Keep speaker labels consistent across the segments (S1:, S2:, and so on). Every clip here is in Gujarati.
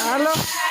S1: હાલો ના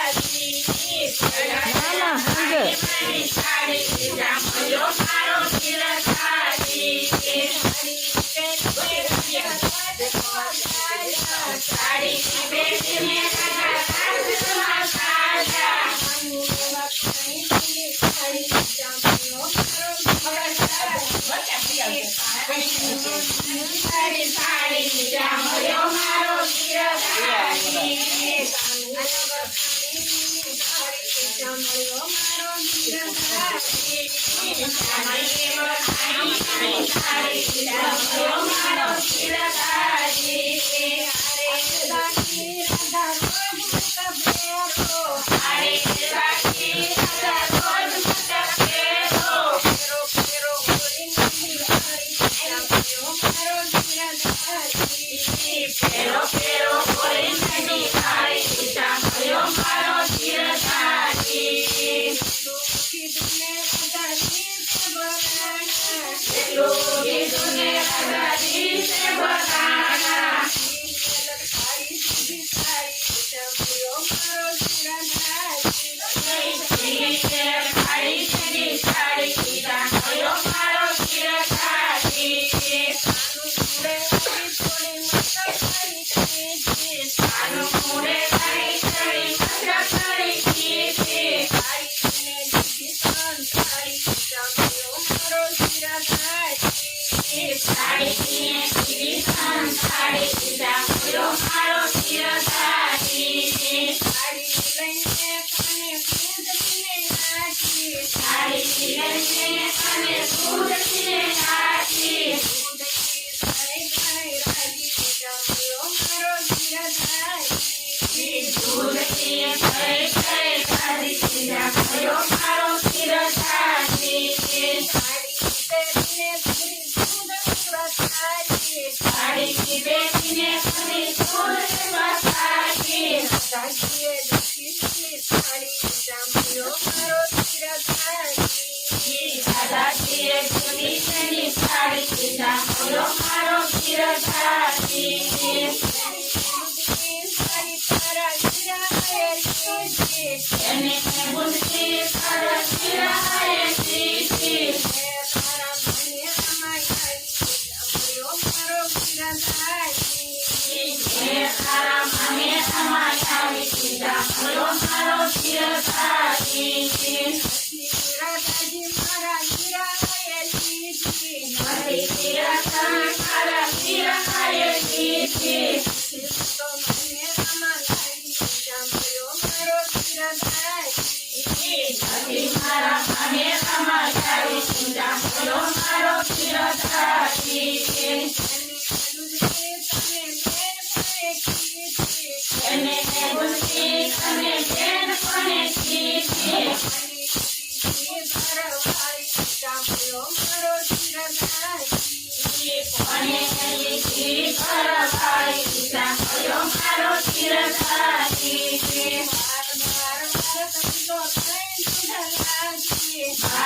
S1: સમજે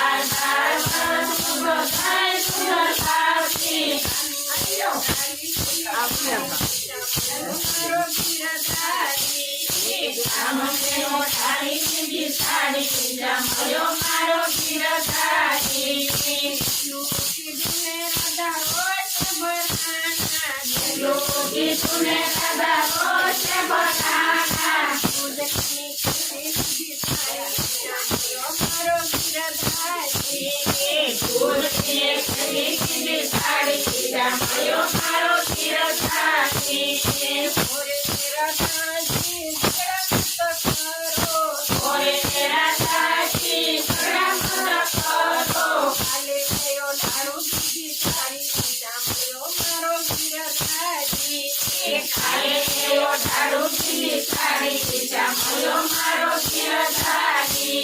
S2: સાડી જમાયો મારો ગિરધારી યોગી તુને દાદા રોજ બનાના કુર્તી ખરીદી સાડી જમાયો મારો ગિરધારી ઓરે તેરા સાચી સડમ કરો કાલે ગયો દારૂ પીધી સાડી જમાયો મારો ગિરધારી કાલે ગયો દારૂ પીધી સાડી જમાયો મારો ગિરધારી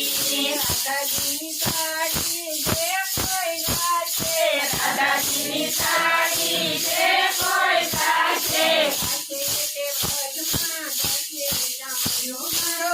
S2: દાદાજીની સાડી જે કોઈ ગાશે દાદાજીની સાડી જે કોઈ ગાશે મારો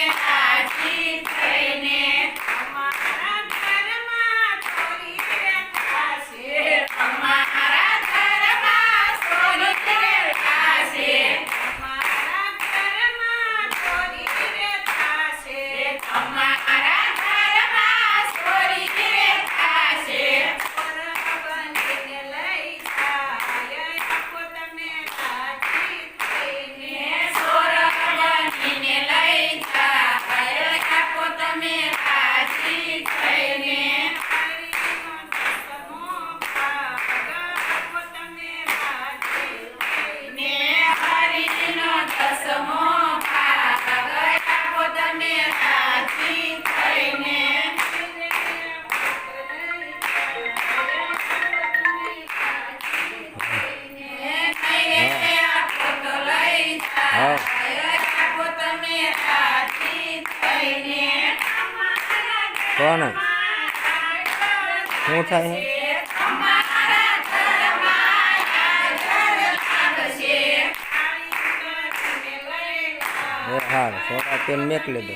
S2: રાજી થઈને અમારા ઘરમાં ચોરી રે થશે અમારા ઘરમાં ચોરી રે થશે અમારા ઘરમાં ચોરી રે થશે અમારા ઘરમાં ચોરી રે થશે ચોર બનીને લઈ જાય આપો તમે રાજી થઈને ચોર બનીને લઈ જાય આપો તમે રાજી થઈને હરિનો દસમો ભાગ આપો તમે રાજી થઈને હરિનો દસમો ભાગ આપો તમે રાજી થઈને
S1: હા કોણ શું થાય છે? એ હા સોડા તેલ મેકલી દો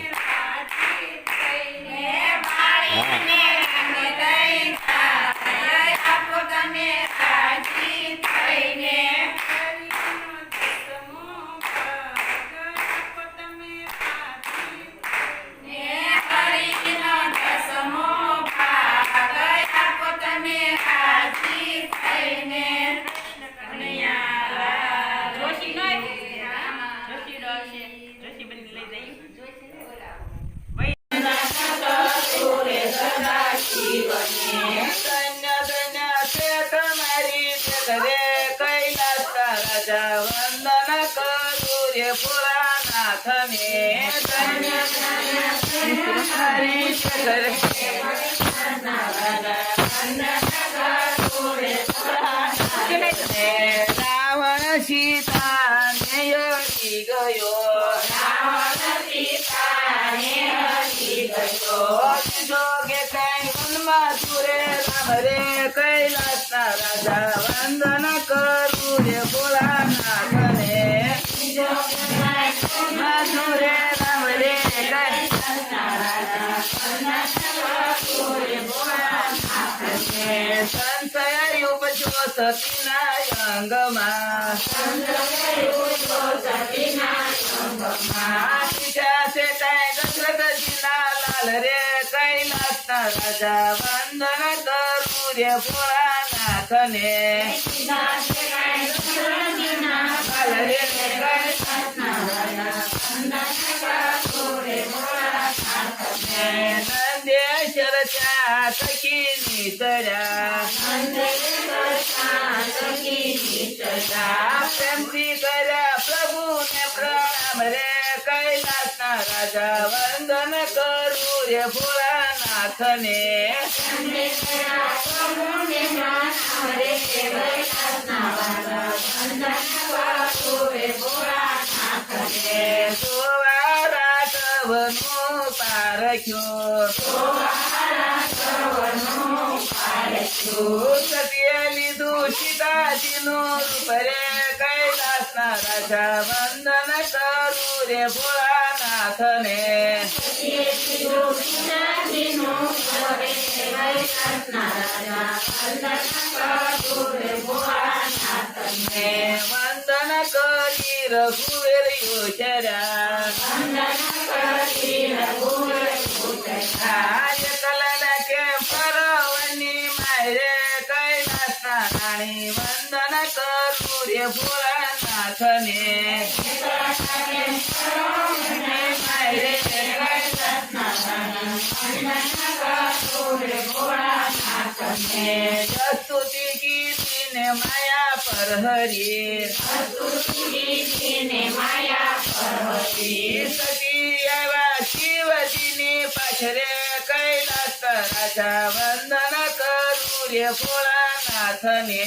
S3: વંદન કરું રે ભોળાનાથને રાવણ સીતાને યડી ગયો જો કે કઈ વનમાં તુરે રામ રે કૈલાસના રાજા વંદન કરું રે ભોળાનાથને તુરે રામ રે સંશય ઉપજો સતીના અંગમાં પીછા છે કઈ દશરથજીના લાલ રે કૈલાસના રાજા વંદન કરું રે ભોળાનાથને લાલ રે નંદેશ્વર ચા સખી નીતર્યા પ્રેમથી કર્યા પ્રભુને પ્રણામ રે કૈલાસના રાજા વંદન કરું રે ભોળાનાથને જોવારા સવનું પારખ્યો સતીએ લીધું સીતાજીનું રૂપ રે કૈલાસના રાજા વંદન કરું રે ભોળાનાથને વંદન કરી રઘુવીર યોચર્યા કલના કે પરવની મારે કૈલાસના રાણી વંદન કરું રે ભોળાનાથને જસ્તુતિ કીર્તિને માયા પર હરી સતી આવ્યા શિવજીની પાછરે કૈલાસ રાજા વંદન કરું રે ભોળાનાથને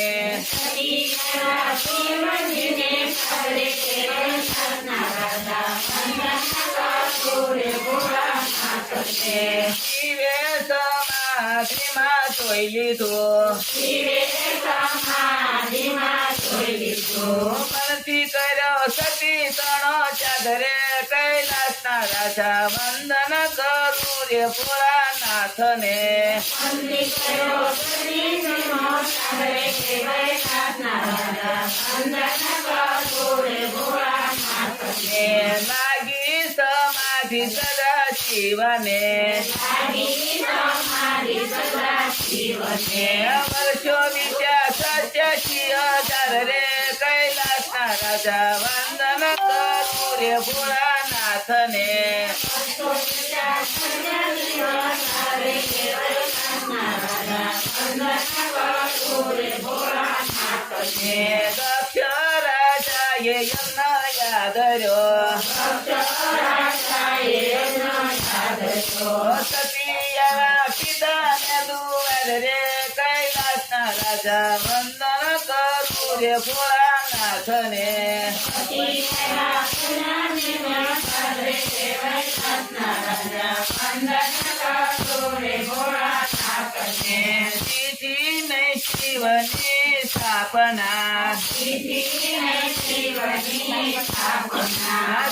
S3: શિવે સમા સમાધિમાં જોઈ લીધું મનથી કર્યો સતી તણો ચાદરે કૈલાસના રાજા વંદન કરું રે ભોળાનાથને લાગી સમાધિ સદા શિવને વર્ષો વીત્યા 87,000 રે કૈલાસના રાજા વંદન કરું રે ભોળાનાથને દક્ષ રાજાએ યજ્ઞ યાદ રહ્યો સતીયા પિતાને દુવાર રે કૈલાસના રાજા વંદન કરું રે ભોળાનાથને સીધી નહીં શિવની સ્થાપના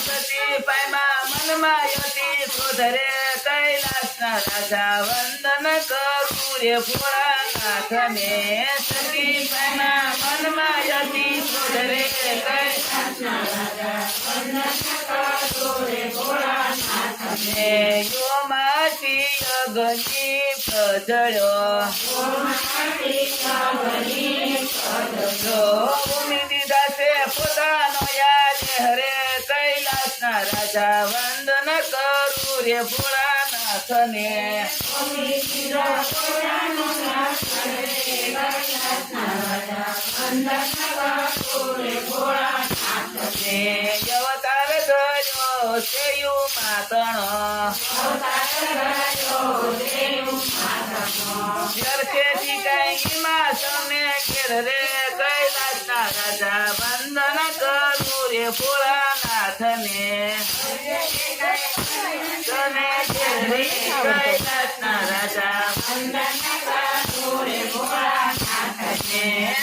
S3: સતી પાયમાં મનમાં યતી ક્રોધરે કૈલાસના રાજા વંદન કરું રે ભોળાનાથને સતી પાયમાં મનમાં યતી ક્રોધરે કૈલાસના રાજા વંદન કરું રે ભોળાનાથને યોમાથી અગ્નિ પ્રજળ્યો ભૂમિ દીધા છે પોતાનો યાદ હરે કૈલાસના રાજા વંદન કરું રે ભોળાનાથને અવતાર ગયો સેયુ માતણો જરખેથી કઈ હિમાસને ઘેર રે કૈલાસના રાજા વંદન કરું રે ભોળાનાથને તને ઘેર રે કૈલાસના રાજા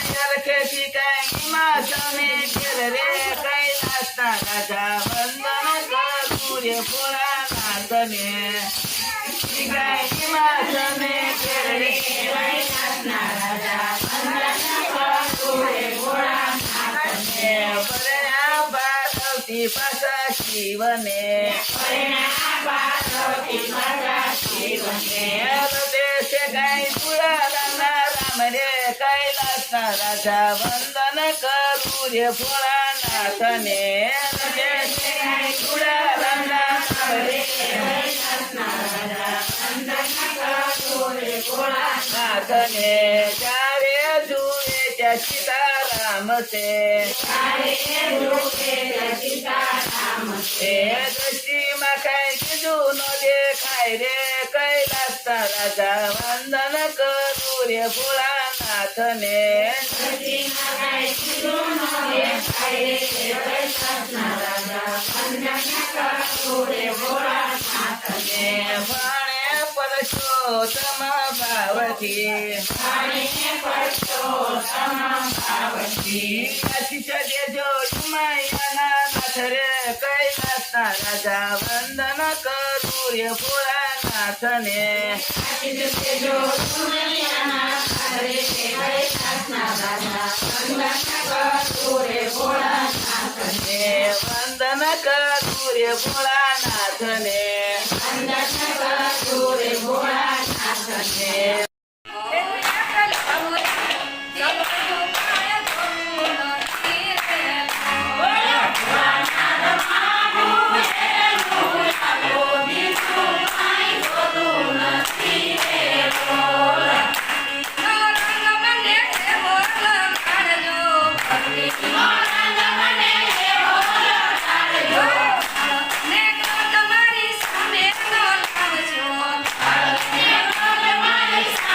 S3: જરખેથી કઈ હિમાસને ઘેર રે કૈલાસના રાજા વંદન કરું રે ભોળાનાથને પાછા શિવને દેશે કઈ પુરાના રામ રે કૈલાસના રાજા વંદન કરું રે ભોળાનાથને દેશે કઈ પુરાના રામ રે નાથને ચારે જુએ ત્યાં સીતારામ છે દ્રષ્ટિમાં કઈ બીજું નો દેખાય રે કૈલાસના રાજા વંદન કરું રે ભોળાનાથને ભણે પરશોત્તમ ભાવથી આશીષ દેજો ઉમૈયાના નાથ રે કૈલાસના રાજા વંદન કરું રે ભોળાનાથને વંદન કરું રે ભોળાનાથને
S2: તમારી સામે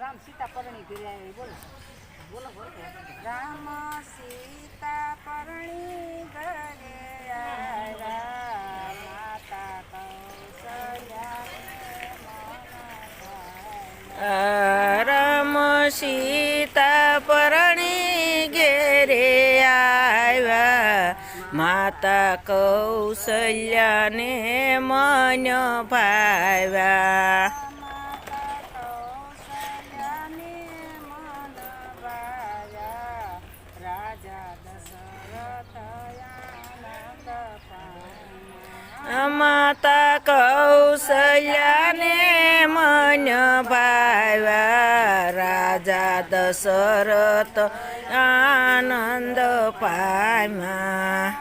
S2: રામ સીતા પરણી ઘરે બોલો બોલો રામ સીતા પરણી ઘરે આવ્યા માતા કૌશલ્યા
S1: રામ સીતા પરણી ઘેરે આવ્યા માતા કૌશલ્યાને મન ભાવ્યા માતા કૌશલ્યાને મન ભાવ્યા રાજા દશરથ આનંદ પામ્યા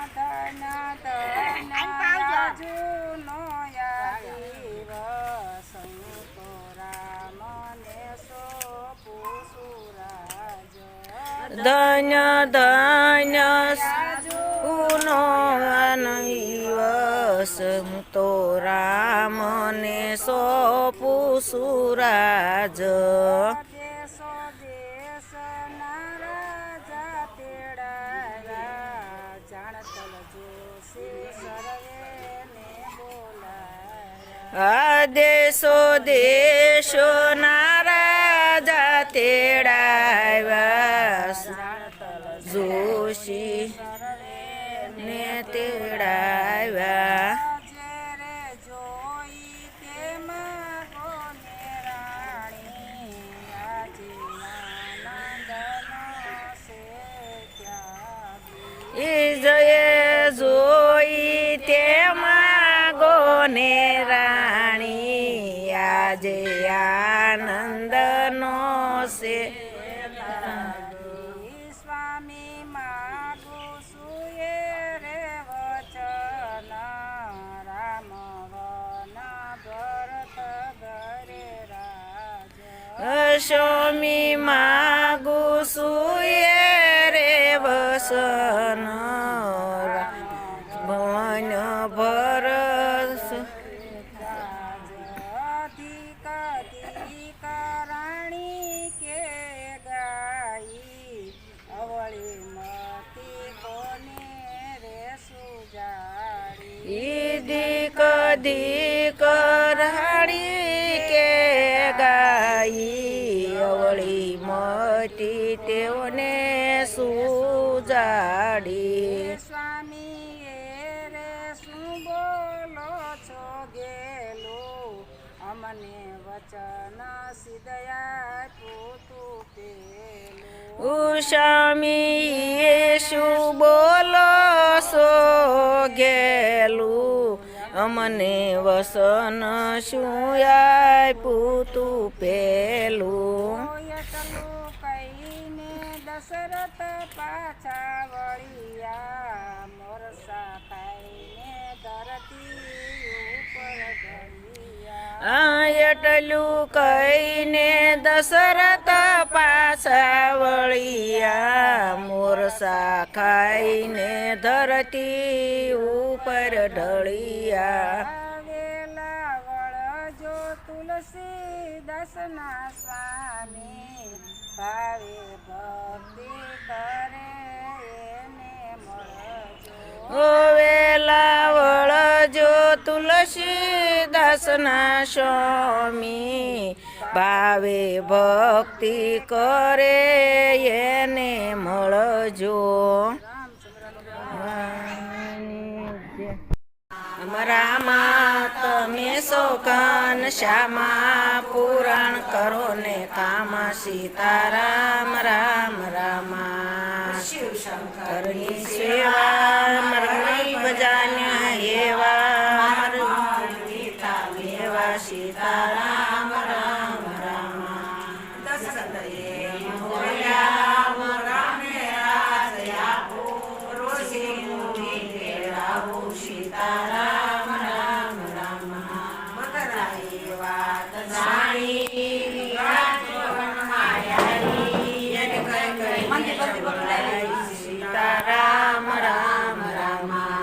S1: ધન્ય ધન્ય સુનો નૈવસ તો રામને સોપું સુરાજ આ દેશો દેશો ના રાજા તેડાવ્યા જોશી ને તેડાવ્યા
S2: સ્વામી માગુ સુયે રે વસન ભન ભરસ
S3: અધિક અધિક રાણી કે ગાઈ અવળી મતી કોને રે સુજાડી
S2: દીક દીક રાણી કે ગાઈ અવળી મતી તેઓને સુજાડી
S3: સ્વામી રે શું બોલો છો ગેલું અમને વચન સિદયા તું પેલું
S2: સ્વામી શું બોલો સો ગેલું અમને વસન શું આપ્યું તું પેલું
S3: એટલું કહીને દશરથ પાછા વળિયા મોરસા ખાઈને ધરતી ઉપર ગળિયા
S2: એટલું કહીને દશરથ પાછા વળિયા મોરસા ખાઈને ધરતી ઉપર ઢળિયા
S3: વેલા વળજો તુલસીદાસના સ્વામી ભાવે ભક્તિ કરે એને મળજો
S2: વેલા વળજો તુલસીદાસના સ્વામી ભાવે ભક્તિ કરે એને મળજો રામા તમે શોકન શ્યામા પુરાણ કરો ને કામ સીતારામ રામ રામા શિવ શંકરની સેવા મરણી બજાન્યા એવા એવા સીતારામ રામ રામા સીતારામ રામ રામા મગરાઈ વાત જાણી સીતારામ રામ રામા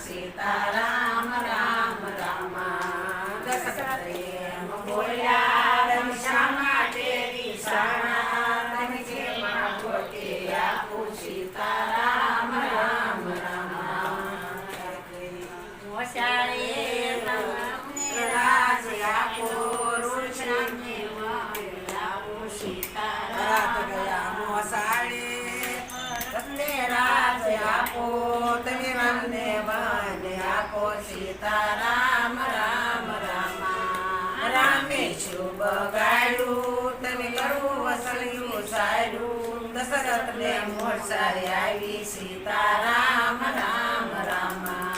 S2: સીતારામ રામ રામા બોલ્યા સીતારામ રામ રામા રાજ આપો રાજ આપો તમે મને મને આપો સીતારામ રામ રામા રામે શું બગાડ્યું તમે કરવું વસલ્યું સારું દશરથ ને મોરસારી આવી સીતારામ રામ રામા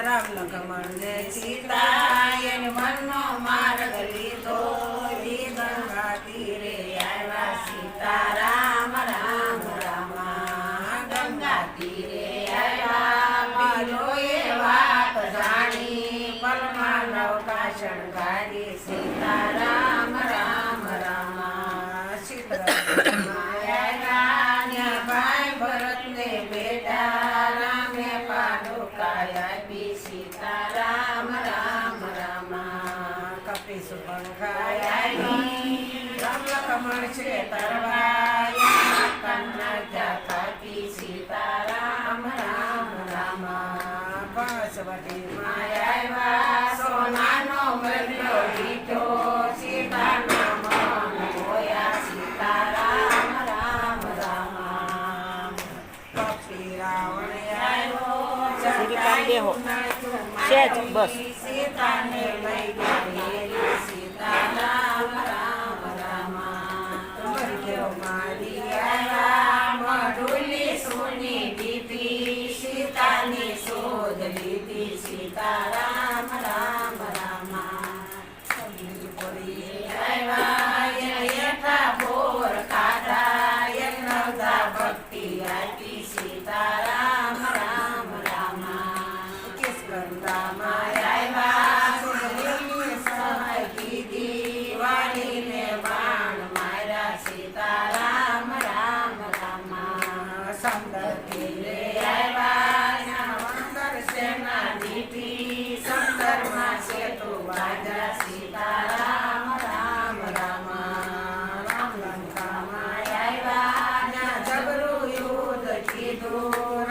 S2: રામ લક્ષ્મણ ને સીતા એને મનનો માર્ગ લીધો ગંગા તીરે આવ્યા સીતારામ રામ રામા ગંગા તીરે આવ્યા એ વાત જાણી પલમાં નૌકા શણગારી સીતારામ રામ રામા ભાઈ ભરત ને બેટા રામે પાડુકાય આપી સીતારામ રામ રામા કપી સુપંખાય રામ લક્ષ્મણ છે તરવાયા કન્ના જાતી સીતારામ રામ રામા પાસવટી માયા સોનાનો મલ્યો લીધો સીતાના મન હોયા સીતારામ રામ રામા કપી રાવણ આવ્યો બસ સીતાને લઈ ગઈ સીતારામ રામ રામા મારી આવ્યા મઢુલી સુની દીધી સીતાની શોધ લીધી સીતારામ રામ રામા બોર ખાધા ભક્તિ આપી સીતારામ રામ રામા સીતારામ રામ રામ સંદર તીરે આવ્યા વંદર સેના દીઠી સંદરમાં સેતુ બાજા સીતારામ રામ રામ રામ લંકામાં આવ્યા જબરું યુદ્ધ કીધું